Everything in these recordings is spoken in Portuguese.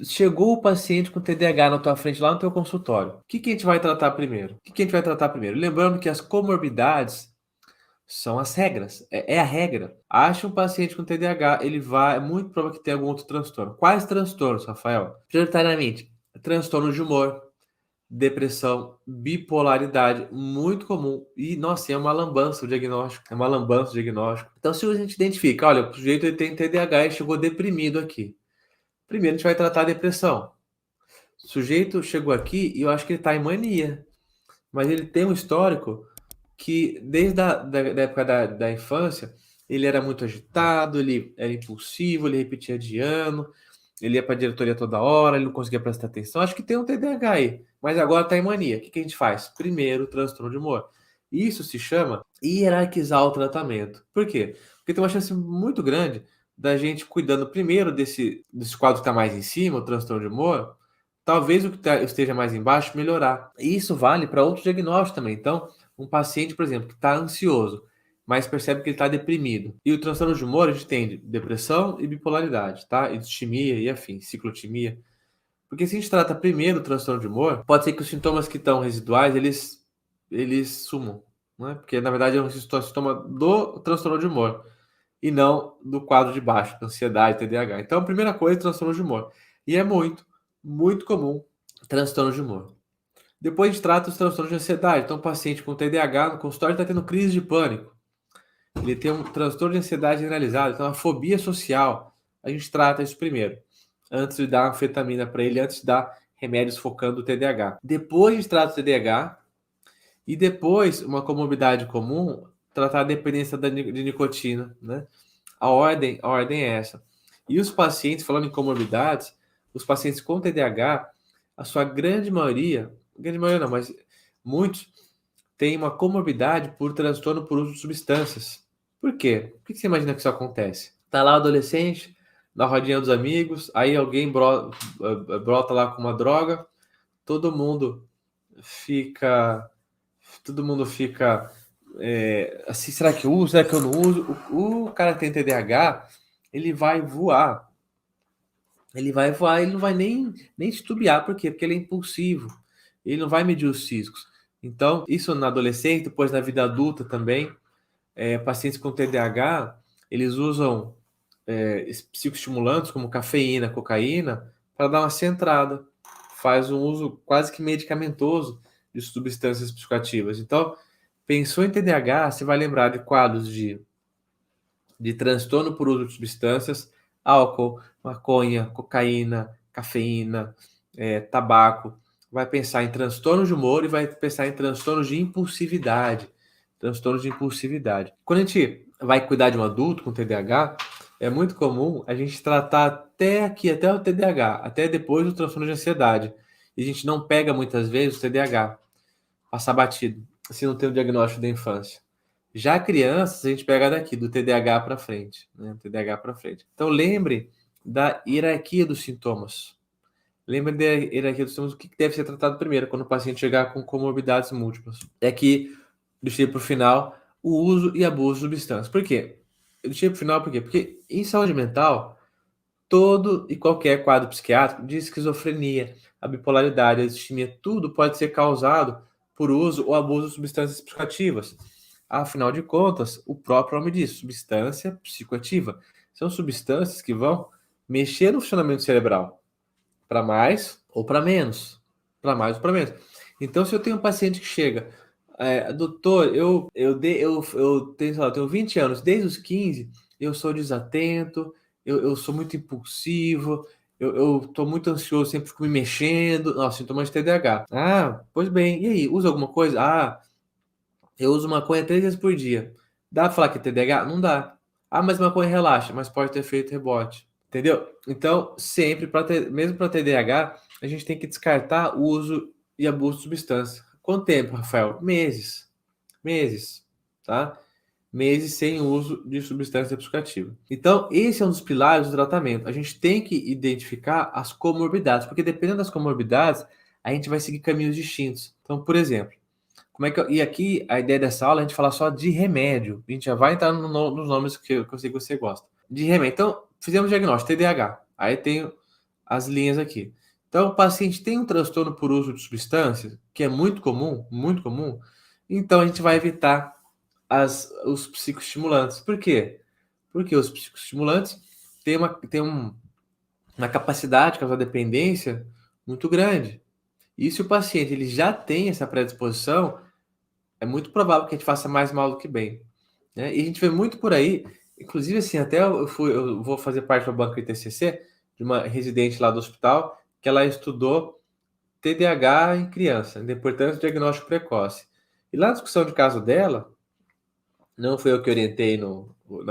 Chegou o paciente com TDAH na tua frente, lá no teu consultório. O que que a gente vai tratar primeiro? Lembrando que as comorbidades são as regras, é a regra. Acha um paciente com TDAH, é muito provável que tenha algum outro transtorno. Quais transtornos, Rafael? Prioritariamente, transtorno de humor, depressão, bipolaridade, muito comum. E, nossa, é uma lambança o diagnóstico. É uma lambança o diagnóstico. Então, se a gente identifica, olha, o sujeito ele tem TDAH e chegou deprimido aqui. Primeiro, a gente vai tratar a depressão. O sujeito chegou aqui e eu acho que ele está em mania. Mas ele tem um histórico que, desde da época da infância, ele era muito agitado, ele era impulsivo, ele repetia de ano, ele ia para a diretoria toda hora, ele não conseguia prestar atenção. Acho que tem um TDAH aí, mas agora está em mania. O que que a gente faz? Primeiro, transtorno de humor. Isso se chama hierarquizar o tratamento. Por quê? Porque tem uma chance muito grande da gente cuidando primeiro desse quadro que está mais em cima, o transtorno de humor, talvez o que esteja mais embaixo melhorar. E isso vale para outros diagnósticos também. Então, um paciente, por exemplo, que está ansioso, mas percebe que ele está deprimido. E o transtorno de humor, a gente tem depressão e bipolaridade, tá? E distimia e afim, ciclotimia. Porque se a gente trata primeiro o transtorno de humor, pode ser que os sintomas que estão residuais, eles sumam, né? Porque, na verdade, é um sintoma do transtorno de humor e não do quadro de baixo, ansiedade, TDAH. Então, a primeira coisa é transtorno de humor. E é muito comum transtorno de humor. Depois a gente trata os transtornos de ansiedade. Então, o paciente com TDAH no consultório está tendo crise de pânico. Ele tem um transtorno de ansiedade generalizado, então uma fobia social. A gente trata isso primeiro, antes de dar anfetamina para ele, antes de dar remédios focando o TDAH. Depois a gente trata o TDAH e depois, uma comorbidade comum, tratar a dependência de nicotina, né? A ordem é essa. E os pacientes, falando em comorbidades, os pacientes com TDAH, a sua grande maioria não, mas muitos têm uma comorbidade por transtorno por uso de substâncias. Por quê? Por que você imagina que isso acontece? Tá lá o adolescente, na rodinha dos amigos, aí alguém brota lá com uma droga, todo mundo fica todo mundo fica assim, será que eu uso? Será que eu não uso? O cara que tem TDAH, ele vai voar. Ele vai voar, ele não vai nem titubear. Por quê? Porque ele é impulsivo. Ele não vai medir os riscos. Então, isso na adolescente, depois na vida adulta também, pacientes com TDAH, eles usam psicoestimulantes como cafeína, cocaína, para dar uma centrada. Faz um uso quase que medicamentoso de substâncias psicoativas. Então, pensou em TDAH, você vai lembrar de quadros de transtorno por uso de substâncias, álcool, maconha, cocaína, cafeína, tabaco. Vai pensar em transtorno de humor e vai pensar em transtornos de impulsividade. Transtornos de impulsividade. Quando a gente vai cuidar de um adulto com TDAH, é muito comum a gente tratar até aqui, até o TDAH, até depois do transtorno de ansiedade. E a gente não pega muitas vezes o TDAH, passar batido, se não tem o diagnóstico da infância. Já crianças, a gente pega daqui, do TDAH para frente, né? TDAH para frente. Então, lembre da hierarquia dos sintomas. Lembre da hierarquia dos sintomas, o que deve ser tratado primeiro quando o paciente chegar com comorbidades múltiplas. É que, deixei para o final, o uso e abuso de substâncias. Por quê? Eu deixei para o final por quê? Porque em saúde mental, todo e qualquer quadro psiquiátrico de esquizofrenia, a bipolaridade, a distimia, tudo pode ser causado por uso ou abuso de substâncias psicoativas. Afinal de contas, o próprio nome diz, substância psicoativa. São substâncias que vão mexer no funcionamento cerebral, para mais ou para menos. Para mais ou para menos. Então, se eu tenho um paciente que chega, doutor, eu tenho, sei lá, eu tenho 20 anos, desde os 15, eu sou desatento, eu sou muito impulsivo, eu tô muito ansioso, sempre fico me mexendo. Nossa, sintomas de TDAH. Ah, pois bem, e aí, usa alguma coisa? Ah, eu uso maconha 3 vezes por dia. Dá pra falar que é TDAH? Não dá. Ah, mas maconha relaxa, mas pode ter efeito rebote. Entendeu? Então, sempre, mesmo para TDAH, a gente tem que descartar o uso e abuso de substância. Quanto tempo, Rafael? Meses. Meses, tá? Meses sem uso de substância psicoativa. Então, esse é um dos pilares do tratamento. A gente tem que identificar as comorbidades, porque dependendo das comorbidades, a gente vai seguir caminhos distintos. Então, por exemplo, e aqui a ideia dessa aula é a gente falar só de remédio. A gente já vai entrar nos nomes que eu sei que você gosta. De remédio. Então, fizemos o diagnóstico, TDAH. Aí tem as linhas aqui. Então, o paciente tem um transtorno por uso de substâncias, que é muito comum, então a gente vai evitar os psicoestimulantes. Por quê? Porque os psicoestimulantes têm uma capacidade de causar dependência muito grande. E se o paciente ele já tem essa predisposição, é muito provável que a gente faça mais mal do que bem, né? E a gente vê muito por aí, inclusive assim, até eu vou fazer parte da banca ITCC, de uma residente lá do hospital, que ela estudou TDAH em criança, da importância do diagnóstico precoce. E lá na discussão de caso dela, não foi eu que orientei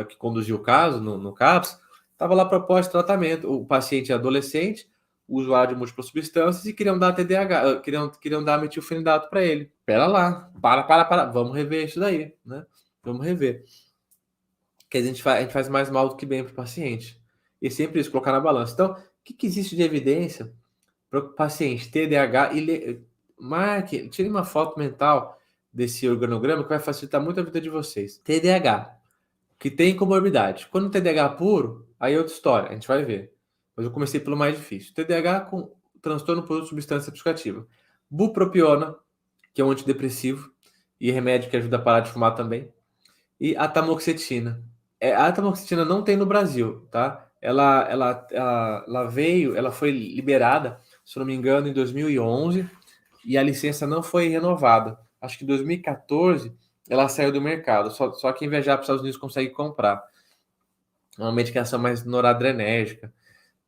que conduziu o caso no CAPS, estava lá proposta de tratamento. O paciente é adolescente, usuário de múltiplas substâncias e queriam dar TDAH, queriam dar metilfenidato para ele. Pera lá, para, vamos rever isso daí, né? Vamos rever. Que a gente faz mais mal do que bem para o paciente. E sempre isso, colocar na balança. Então, o que existe de evidência para o paciente TDAH e marque, tire uma foto mental desse organograma que vai facilitar muito a vida de vocês. TDAH, que tem comorbidade. Quando o TDAH puro, aí é outra história, a gente vai ver. Mas eu comecei pelo mais difícil. TDAH com transtorno por substância psicoativa. Bupropiona, que é um antidepressivo e remédio que ajuda a parar de fumar também. E a tamoxetina. A tamoxetina não tem no Brasil, tá? Ela foi liberada, se não me engano, em 2011 e a licença não foi renovada. Acho que em 2014 ela saiu do mercado. Só quem viajar para os Estados Unidos consegue comprar. É uma medicação mais noradrenérgica,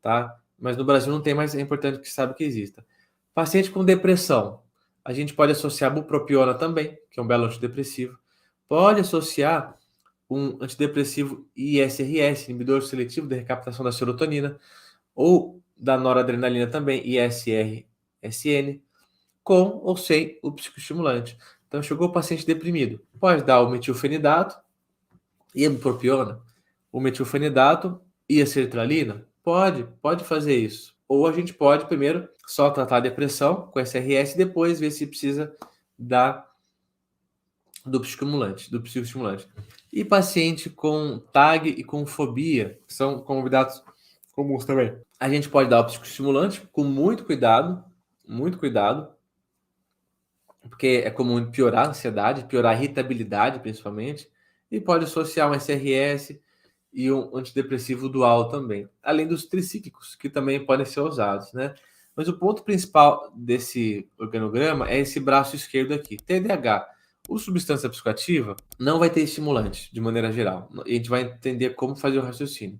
tá? Mas no Brasil não tem, mas é importante que saiba que exista. Paciente com depressão. A gente pode associar bupropiona também, que é um belo antidepressivo. Pode associar um antidepressivo ISRS, inibidor seletivo de recaptação da serotonina, ou da noradrenalina também, ISRSN, com ou sem o psicoestimulante. Então, chegou o paciente deprimido, pode dar o metilfenidato e a bupropiona, o metilfenidato e a sertralina? Pode fazer isso. Ou a gente pode primeiro só tratar a depressão com SRS e depois ver se precisa do psicoestimulante. E paciente com TAG e com fobia, que são convidados comuns também. A gente pode dar o psicoestimulante com muito cuidado, porque é comum piorar a ansiedade, piorar a irritabilidade, principalmente, e pode associar um SRS e um antidepressivo dual também, além dos tricíclicos, que também podem ser usados, né? Mas o ponto principal desse organograma é esse braço esquerdo aqui, TDAH. O substância psicoativa não vai ter estimulante, de maneira geral. E a gente vai entender como fazer o raciocínio.